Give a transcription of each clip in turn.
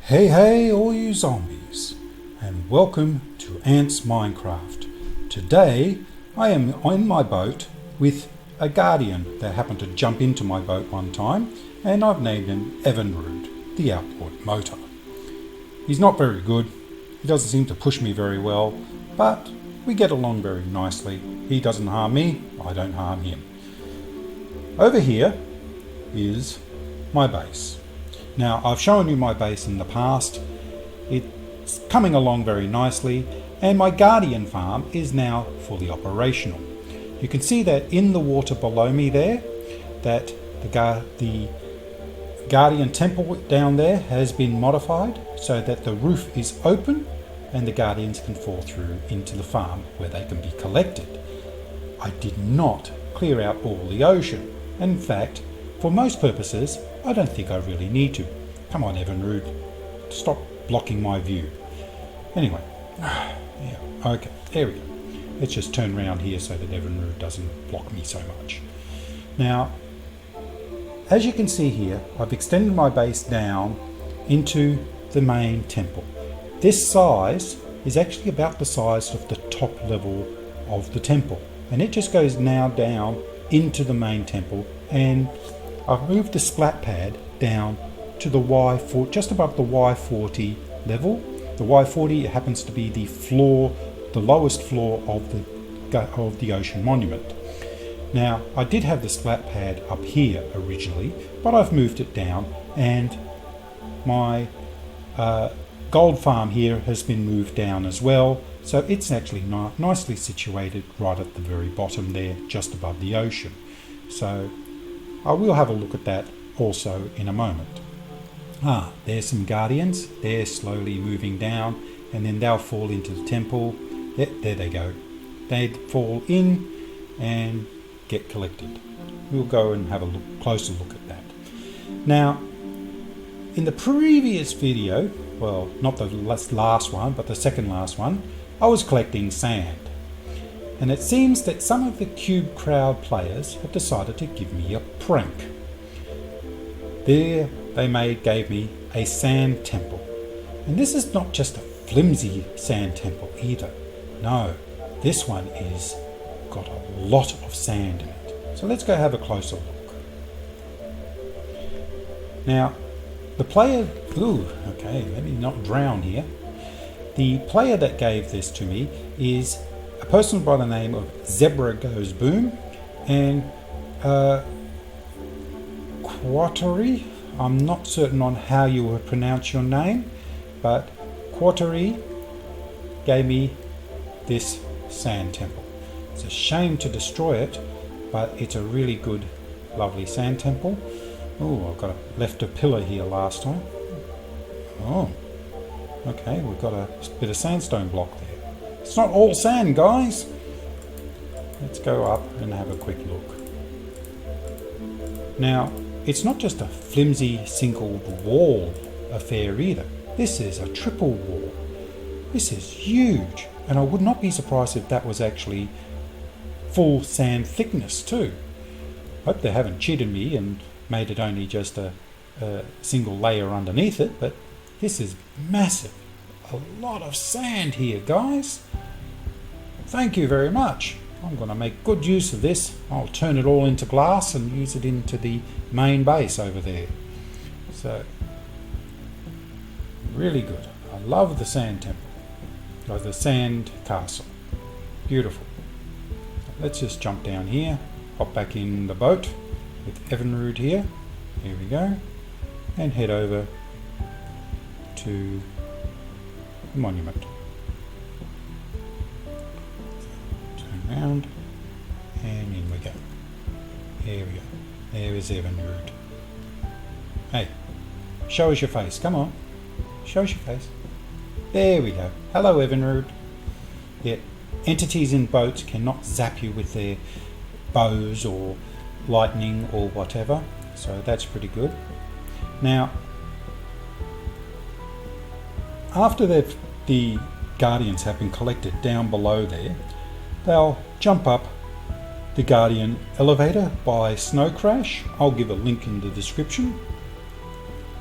Hey all you zombies, and welcome to Ants Minecraft. Today I am on my boat with a guardian that happened to jump into my boat one time, and I've named him Evinrude, the outboard motor. He's not very good, he doesn't seem to push me very well, but we get along very nicely. He doesn't harm me, I don't harm him. Over here is my base. Now, I've shown you my base in the past. It's coming along very nicely, and my guardian farm is now fully operational. You can see that in the water below me there, that the guardian temple down there has been modified so that the roof is open and the guardians can fall through into the farm where they can be collected. I did not clear out all the ocean. In fact, for most purposes, I don't think I really need to. Come on, Evinrude, stop blocking my view. Anyway, yeah, okay, there we go. Let's just turn around here so that Evinrude doesn't block me so much. Now, as you can see here, I've extended my base down into the main temple. This size is actually about the size of the top level of the temple, and it just goes now down into the main temple, and I've moved the splat pad down to the Y4, just above the Y40 level. The Y40 happens to be the floor, the lowest floor of the ocean monument. Now, I did have the splat pad up here originally, but I've moved it down, and my gold farm here has been moved down as well, so it's actually nicely situated right at the very bottom there, just above the ocean. So I will have a look at that also in a moment. There's some guardians. They're slowly moving down, and then they'll fall into the temple. There they go. They fall in and get collected. We'll go and have a closer look at that. Now, in the previous video, well, not the last one, but the second last one, I was collecting sand. And it seems that some of the CubeKrowd players have decided to give me a prank. They gave me a sand temple. And this is not just a flimsy sand temple either. No, this one is got a lot of sand in it. So let's go have a closer look. Now, the player, let me not drown here. The player that gave this to me is a person by the name of ZebraGoesBoom and Qwerasd. I'm not certain on how you would pronounce your name, but Qwerasd gave me this sand temple. It's a shame to destroy it, but it's a really good, lovely sand temple. Oh, I've left a pillar here last time. Oh, okay, we've got a bit of sandstone block there. It's not all sand, guys. Let's go up and have a quick look. Now, it's not just a flimsy single wall affair either. This is a triple wall. This is huge, and I would not be surprised if that was actually full sand thickness too. Hope they haven't cheated me and made it only just a single layer underneath it, but this is massive. A lot of sand here, guys. Thank you very much. I'm going to make good use of this. I'll turn it all into glass and use it into the main base over there. So, really good. I love the sand temple. Or the sand castle. Beautiful. Let's just jump down here. Hop back in the boat with Evinrude here. Here we go. And head over to the monument. Turn around and in we go. There we go. There is Evinrude. Hey, show us your face. Come on. Show us your face. There we go. Hello, Evinrude. Yeah, entities in boats cannot zap you with their bows or lightning or whatever. So that's pretty good. Now, after the guardians have been collected down below there, they'll jump up the guardian elevator by Snocrash. I'll give a link in the description.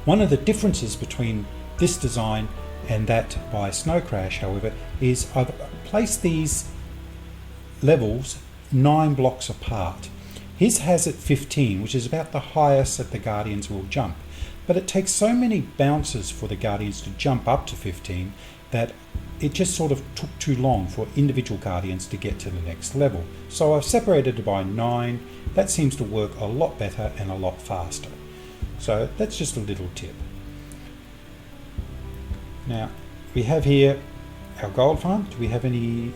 One of the differences between this design and that by Snocrash, however, is I've placed these levels 9 blocks apart. His has it 15, which is about the highest that the Guardians will jump. But it takes so many bounces for the Guardians to jump up to 15 that it just sort of took too long for individual Guardians to get to the next level. So I've separated it by 9. That seems to work a lot better and a lot faster. So that's just a little tip. Now we have here our gold farm. Do we have any?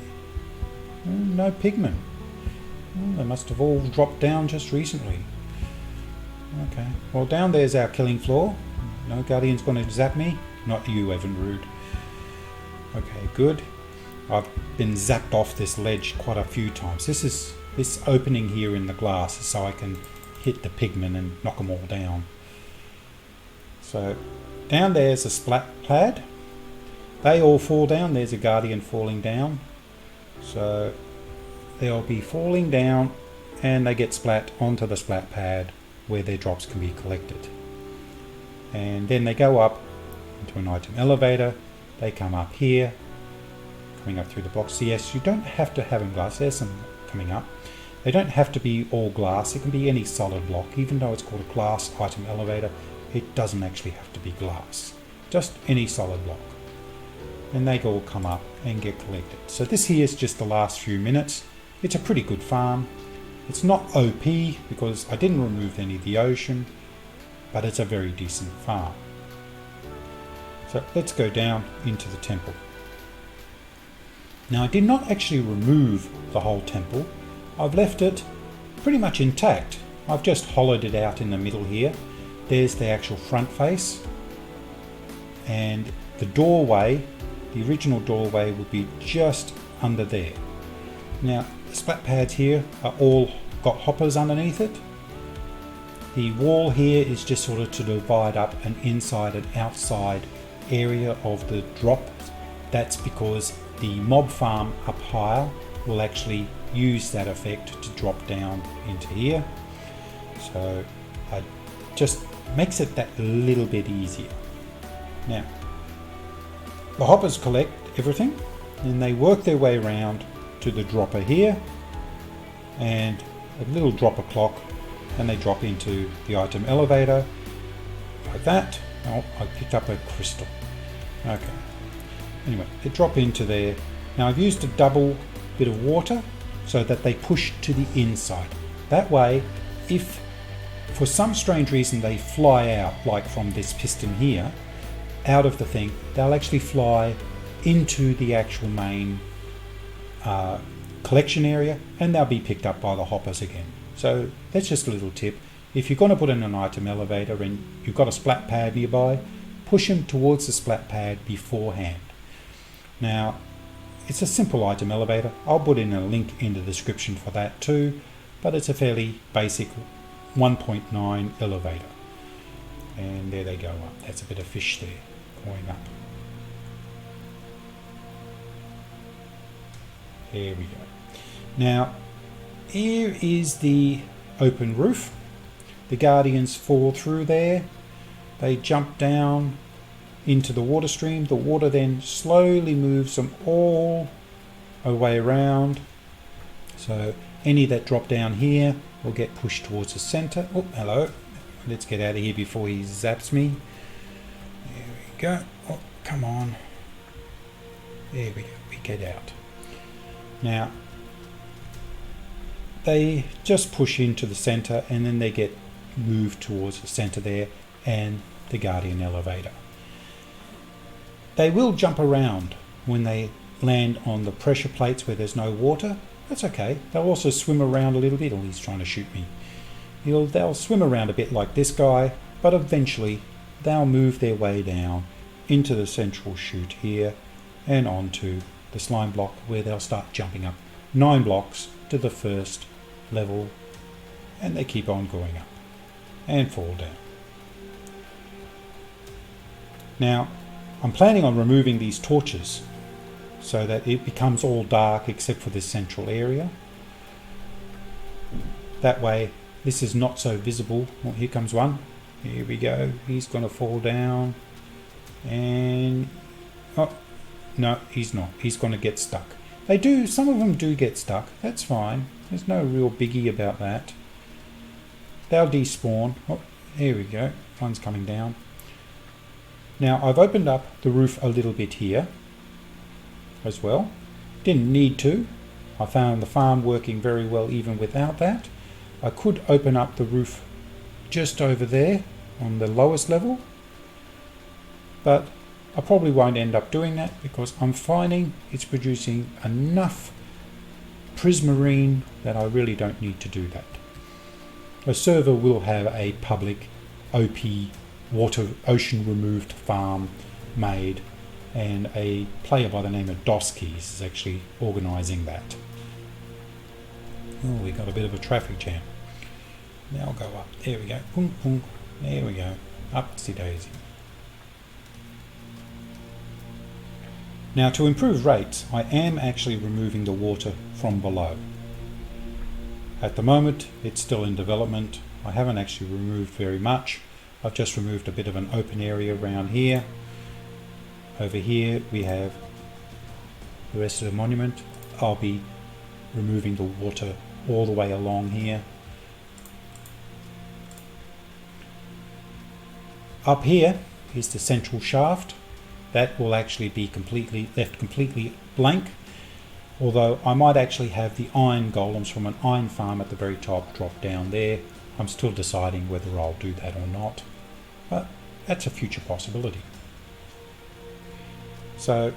No pigmen. They must have all dropped down just recently. Okay, well down there's our killing floor. No Guardian's going to zap me. Not you, Evan Rude. Okay, good. I've been zapped off this ledge quite a few times. This opening here in the glass is so I can hit the pigmen and knock them all down. So down there's a splat pad. They all fall down. There's a Guardian falling down. So they'll be falling down and they get splat onto the splat pad where their drops can be collected. And then they go up into an item elevator. They come up here, coming up through the blocks. So yes, you don't have to have them glass. There's some coming up. They don't have to be all glass. It can be any solid block. Even though it's called a glass item elevator, it doesn't actually have to be glass. Just any solid block. And they all come up and get collected. So this here is just the last few minutes. It's a pretty good farm. It's not OP because I didn't remove any of the ocean, but it's a very decent farm. So let's go down into the temple. Now I did not actually remove the whole temple. I've left it pretty much intact. I've just hollowed it out in the middle here. There's the actual front face. And the doorway, the original doorway, will be just under there. Now the splat pads here are all got hoppers underneath it. The wall here is just sort of to divide up an inside and outside area of the drop. That's because the mob farm up higher will actually use that effect to drop down into here. So it just makes it that little bit easier. Now the hoppers collect everything and they work their way around to the dropper here and a little dropper clock, and they drop into the item elevator like that. Oh, I picked up a crystal. Okay, anyway, they drop into there. Now I've used a double bit of water so that they push to the inside. That way, if for some strange reason they fly out, like from this piston here, out of the thing, they'll actually fly into the actual main collection area and they'll be picked up by the hoppers again. So that's just a little tip. If you're going to put in an item elevator and you've got a splat pad nearby, push them towards the splat pad beforehand. Now it's a simple item elevator. I'll put in a link in the description for that too, but it's a fairly basic 1.9 elevator. And there they go up. That's a bit of fish there going up. There we go. Now here is the open roof. The Guardians fall through there. They jump down into the water stream. The water then slowly moves them all the way around. So any that drop down here will get pushed towards the center. Oh, hello. Let's get out of here before he zaps me. There we go. Oh, come on. There we go. We get out. Now, they just push into the center and then they get moved towards the center there and the Guardian elevator. They will jump around when they land on the pressure plates where there's no water. That's okay. They'll also swim around a little bit. Oh, he's trying to shoot me. They'll swim around a bit like this guy, but eventually they'll move their way down into the central chute here and onto the slime block where they'll start jumping up 9 blocks to the first level, and they keep on going up and fall down. Now I'm planning on removing these torches so that it becomes all dark except for this central area. That way this is not so visible. Well, here comes one. Here we go. He's going to fall down. And oh no, he's not. He's going to get stuck. They do, some of them do get stuck. That's fine. There's no real biggie about that. They'll despawn. Oh, here we go. One's coming down. Now I've opened up the roof a little bit here as well. Didn't need to. I found the farm working very well even without that. I could open up the roof just over there on the lowest level, but I probably won't end up doing that because I'm finding it's producing enough prismarine that I really don't need to do that. A server will have a public OP ocean removed farm made, and a player by the name of Doskies is actually organising that. Oh, we got a bit of a traffic jam. Now I'll go up. There we go. Boom, boom. There we go. Upsy daisy. Now, to improve rates, I am actually removing the water from below. At the moment, it's still in development. I haven't actually removed very much. I've just removed a bit of an open area around here. Over here we have the rest of the monument. I'll be removing the water all the way along here. Up here is the central shaft. That will actually be left completely blank, although I might actually have the iron golems from an iron farm at the very top drop down there. I'm still deciding whether I'll do that or not, but that's a future possibility. So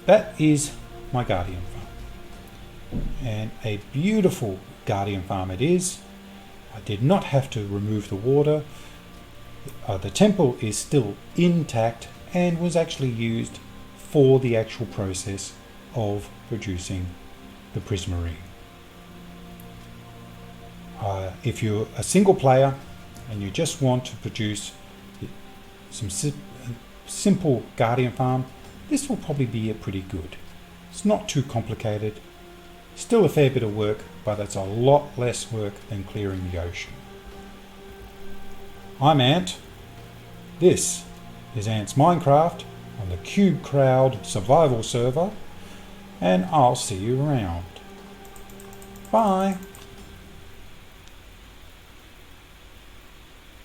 that is my guardian farm, and a beautiful guardian farm it is. I did not have to remove the water. The temple is still intact and was actually used for the actual process of producing the prismarine. If you're a single player and you just want to produce some simple guardian farm, this will probably be pretty good. It's not too complicated, still a fair bit of work, but it's a lot less work than clearing the ocean. I'm Ant. This is Ant's Minecraft on the CubeKrowd survival server, and I'll see you around. Bye!